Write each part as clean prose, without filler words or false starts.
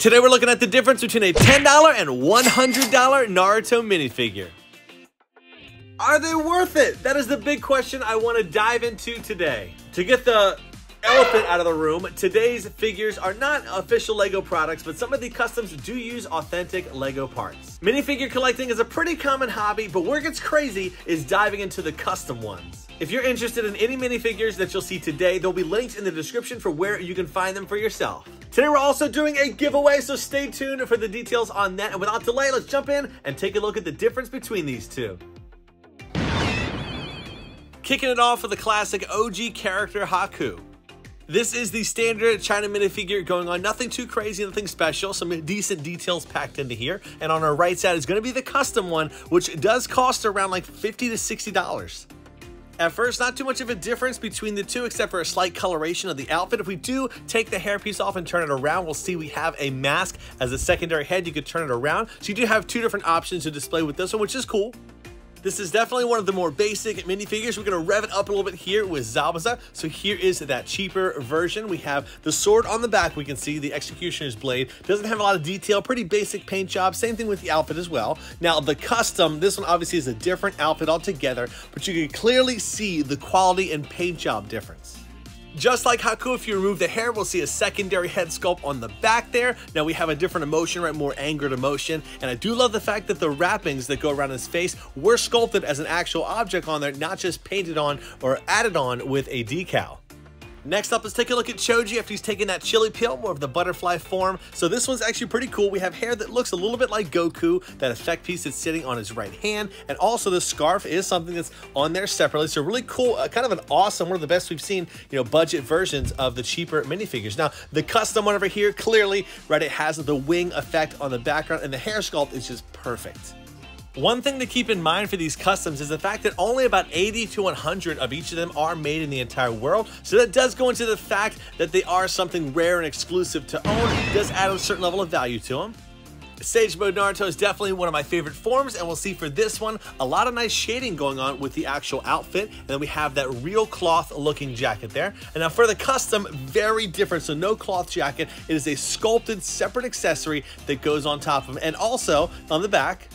Today we're looking at the difference between a $10 and $100 Naruto minifigure. Are they worth it? That is the big question I want to dive into today. To get the elephant out of the room, today's figures are not official LEGO products, but some of the customs do use authentic LEGO parts. Minifigure collecting is a pretty common hobby, but where it gets crazy is diving into the custom ones. If you're interested in any minifigures that you'll see today, there'll be links in the description for where you can find them for yourself. Today we're also doing a giveaway, so stay tuned for the details on that. And without delay, let's jump in and take a look at the difference between these two. Kicking it off with the classic OG character Haku. This is the standard China minifigure going on. Nothing too crazy, nothing special. Some decent details packed into here. And on our right side is going to be the custom one, which does cost around like $50 to $60. At first, not too much of a difference between the two, except for a slight coloration of the outfit. If we do take the hairpiece off and turn it around, we'll see we have a mask as a secondary head. You could turn it around. So you do have two different options to display with this one, which is cool. This is definitely one of the more basic minifigures. We're going to rev it up a little bit here with Zabuza. So here is that cheaper version. We have the sword on the back. We can see the executioner's blade. Doesn't have a lot of detail. Pretty basic paint job. Same thing with the outfit as well. Now the custom, this one obviously is a different outfit altogether, but you can clearly see the quality and paint job difference. Just like Haku, if you remove the hair, we'll see a secondary head sculpt on the back there. Now we have a different emotion, right? More angered emotion. And I do love the fact that the wrappings that go around his face were sculpted as an actual object on there, not just painted on or added on with a decal. Next up, let's take a look at Choji after he's taken that chili pill, more of the butterfly form. So this one's actually pretty cool. We have hair that looks a little bit like Goku, that effect piece that's sitting on his right hand, and also the scarf is something that's on there separately. So really cool, kind of an awesome, one of the best we've seen, budget versions of the cheaper minifigures. Now, the custom one over here, clearly, right, it has the wing effect on the background, and the hair sculpt is just perfect. One thing to keep in mind for these customs is the fact that only about 80 to 100 of each of them are made in the entire world. So that does go into the fact that they are something rare and exclusive to own. It does add a certain level of value to them. Sage Mode Naruto is definitely one of my favorite forms, and we'll see for this one a lot of nice shading going on with the actual outfit. And then we have that real cloth looking jacket there. And now for the custom, very different. So no cloth jacket. It is a sculpted separate accessory that goes on top of it. And also on the back,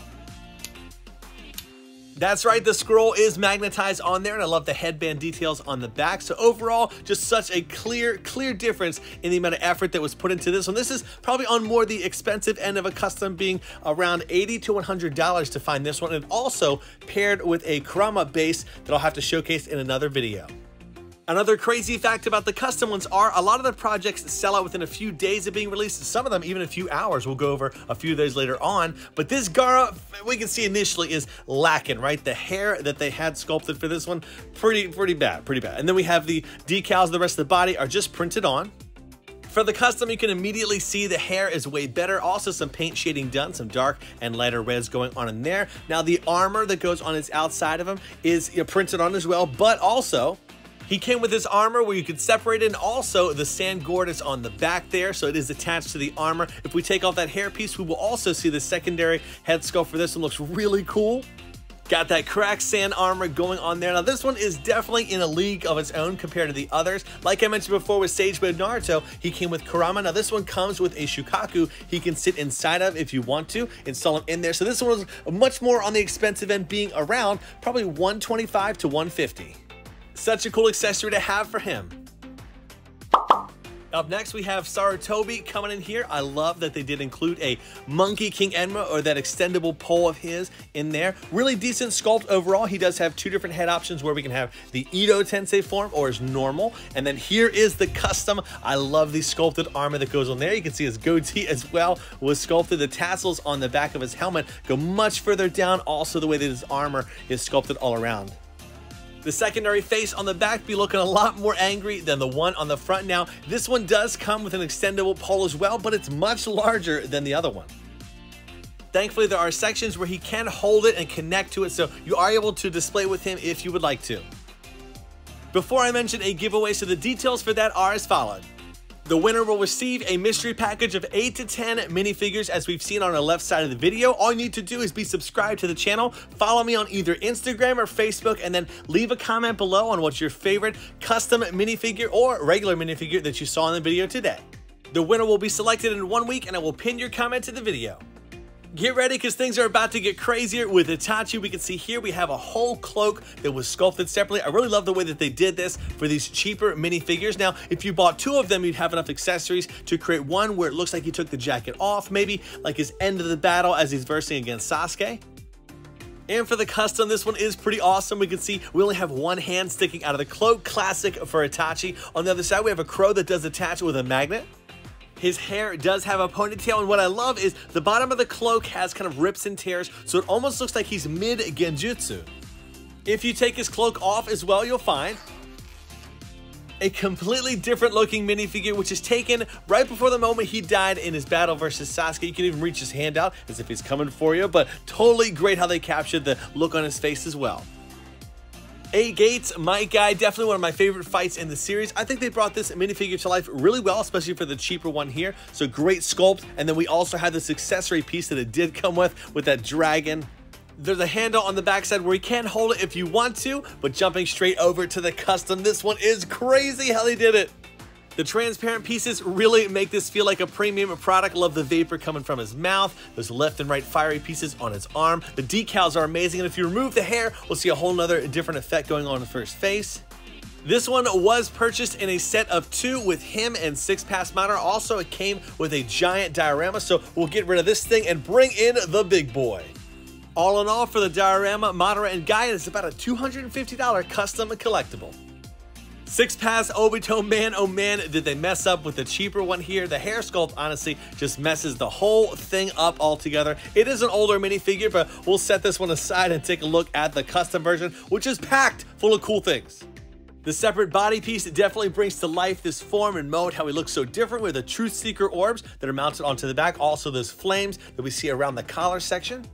that's right, the scroll is magnetized on there, and I love the headband details on the back. So overall, just such a clear difference in the amount of effort that was put into this one. This is probably on more the expensive end of a custom, being around $80 to $100 to find this one, and also paired with a Kurama base that I'll have to showcase in another video. Another crazy fact about the custom ones are a lot of the projects sell out within a few days of being released. Some of them even a few hours. We'll go over a few days later on. But this Gaara, we can see initially, is lacking, right? The hair that they had sculpted for this one, pretty bad. And then we have the decals, the rest of the body are just printed on. For the custom, you can immediately see the hair is way better. Also some paint shading done, some dark and lighter reds going on in there. Now the armor that goes on its outside of him is printed on as well, but also he came with his armor where you could separate it, and also the sand gourd is on the back there, so it is attached to the armor. If we take off that hair piece, we will also see the secondary head sculpt for this one. Looks really cool. Got that cracked sand armor going on there. Now this one is definitely in a league of its own compared to the others. Like I mentioned before with Sage Mode Naruto, he came with Kurama. Now this one comes with a Shukaku he can sit inside of if you want to. Install him in there. So this one was much more on the expensive end, being around probably $125 to $150. Such a cool accessory to have for him. Up next, we have Sarutobi coming in here. I love that they did include a Monkey King Enma, or that extendable pole of his, in there. Really decent sculpt overall. He does have two different head options where we can have the Edo Tensei form or his normal. And then here is the custom. I love the sculpted armor that goes on there. You can see his goatee as well was sculpted. The tassels on the back of his helmet go much further down. Also the way that his armor is sculpted all around. The secondary face on the back be looking a lot more angry than the one on the front. Now, this one does come with an extendable pole as well, but it's much larger than the other one. Thankfully, there are sections where he can hold it and connect to it, so you are able to display with him if you would like to. Before I mention a giveaway, so the details for that are as follows. The winner will receive a mystery package of 8 to 10 minifigures, as we've seen on the left side of the video. All you need to do is be subscribed to the channel, follow me on either Instagram or Facebook, and then leave a comment below on what's your favorite custom minifigure or regular minifigure that you saw in the video today. The winner will be selected in 1 week, and I will pin your comment to the video. Get ready, because things are about to get crazier with Itachi. We can see here we have a whole cloak that was sculpted separately. I really love the way that they did this for these cheaper minifigures. Now, if you bought 2 of them, you'd have enough accessories to create one where it looks like he took the jacket off, maybe like his end of the battle as he's versing against Sasuke. And for the custom, this one is pretty awesome. We can see we only have one hand sticking out of the cloak, classic for Itachi. On the other side, we have a crow that does attach with a magnet. His hair does have a ponytail, and what I love is the bottom of the cloak has kind of rips and tears, so it almost looks like he's mid-genjutsu. If you take his cloak off as well, you'll find a completely different looking minifigure, which is taken right before the moment he died in his battle versus Sasuke. You can even reach his hand out as if he's coming for you, but totally great how they captured the look on his face as well. 8 Gates, my guy, definitely one of my favorite fights in the series. I think they brought this minifigure to life really well, especially for the cheaper one here. So great sculpt, and then we also have this accessory piece that it did come with that dragon. There's a handle on the backside where you can hold it if you want to, but jumping straight over to the custom, this one is crazy how they did it. The transparent pieces really make this feel like a premium product. Love the vapor coming from his mouth. There's left and right fiery pieces on his arm. The decals are amazing, and if you remove the hair, we'll see a whole nother different effect going on for his face. This one was purchased in a set of 2 with him and 6-Pass Madara. Also, it came with a giant diorama, so we'll get rid of this thing and bring in the big boy. All in all, for the diorama, Madara and Gaara, it's about a $250 custom collectible. 6-Pass Obito, man, oh man, did they mess up with the cheaper one here. The hair sculpt, honestly, just messes the whole thing up altogether. It is an older minifigure, but we'll set this one aside and take a look at the custom version, which is packed full of cool things. The separate body piece definitely brings to life this form and mode, how he looks so different with the Truth Seeker orbs that are mounted onto the back. Also, those flames that we see around the collar section.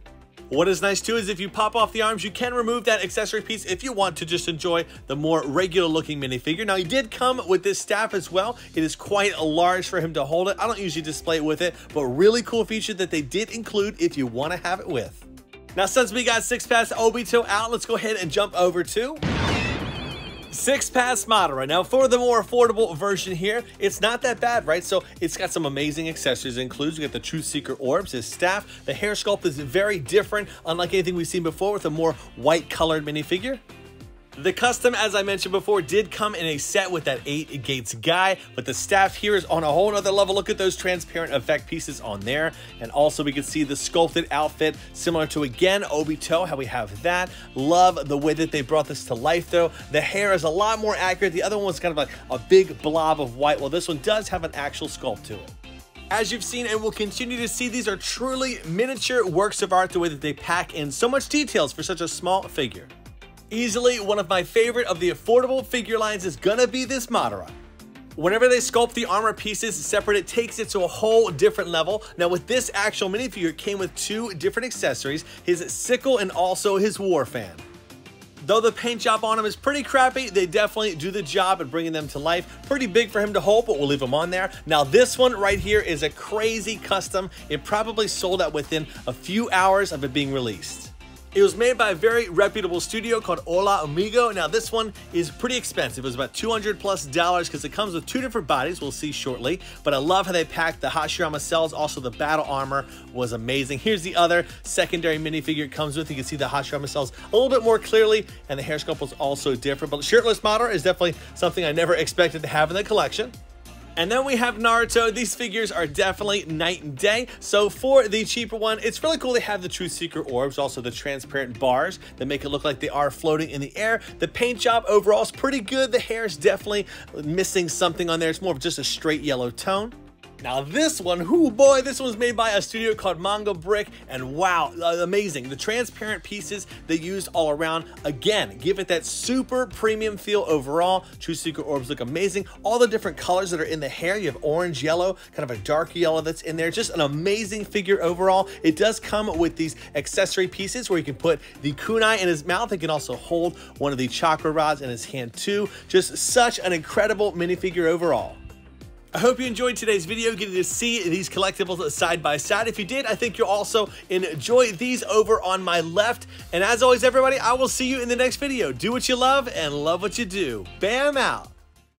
What is nice too is if you pop off the arms, you can remove that accessory piece if you want to just enjoy the more regular looking minifigure. Now, he did come with this staff as well. It is quite large for him to hold it. I don't usually display it with it, but really cool feature that they did include if you want to have it with. Now, since we got 6-Pass Obito out, let's go ahead and jump over to 6-Pass Madara. Now, for the more affordable version here, it's not that bad, right? So it's got some amazing accessories. It includes, we got the Truth Seeker orbs, his staff. The hair sculpt is very different, unlike anything we've seen before, with a more white colored minifigure. The custom, as I mentioned before, did come in a set with that 8 Gates guy, but the staff here is on a whole nother level. Look at those transparent effect pieces on there. And also we can see the sculpted outfit similar to, again, Obito, how we have that. Love the way that they brought this to life, though. The hair is a lot more accurate. The other one was kind of like a big blob of white. Well, this one does have an actual sculpt to it. As you've seen and will continue to see, these are truly miniature works of art, the way that they pack in so much details for such a small figure. Easily one of my favorite of the affordable figure lines is gonna be this Madara. Whenever they sculpt the armor pieces separate, it takes it to a whole different level. Now, with this actual minifigure, it came with 2 different accessories, his sickle and also his war fan. Though the paint job on him is pretty crappy, they definitely do the job at bringing them to life. Pretty big for him to hold, but we'll leave him on there. Now, this one right here is a crazy custom. It probably sold out within a few hours of it being released. It was made by a very reputable studio called Hola Amigo. Now, this one is pretty expensive. It was about $200+ because it comes with 2 different bodies. We'll see shortly. But I love how they packed the Hashirama cells. Also, the battle armor was amazing. Here's the other secondary minifigure it comes with. You can see the Hashirama cells a little bit more clearly, and the hair sculpt was also different. But shirtless Madara is definitely something I never expected to have in the collection. And then we have Naruto. These figures are definitely night and day. So for the cheaper one, it's really cool they have the Truth Seeker orbs, also the transparent bars that make it look like they are floating in the air. The paint job overall is pretty good. The hair is definitely missing something on there. It's more of just a straight yellow tone. Now this one, oh boy, this one's made by a studio called Manga Brick, and wow, amazing. The transparent pieces they used all around, again, give it that super premium feel overall. Truth Seeker orbs look amazing. All the different colors that are in the hair, you have orange, yellow, kind of a dark yellow that's in there. Just an amazing figure overall. It does come with these accessory pieces where you can put the kunai in his mouth. It can also hold one of the chakra rods in his hand too. Just such an incredible minifigure overall. I hope you enjoyed today's video, getting to see these collectibles side by side. If you did, I think you'll also enjoy these over on my left. And as always, everybody, I will see you in the next video. Do what you love and love what you do. Bam out.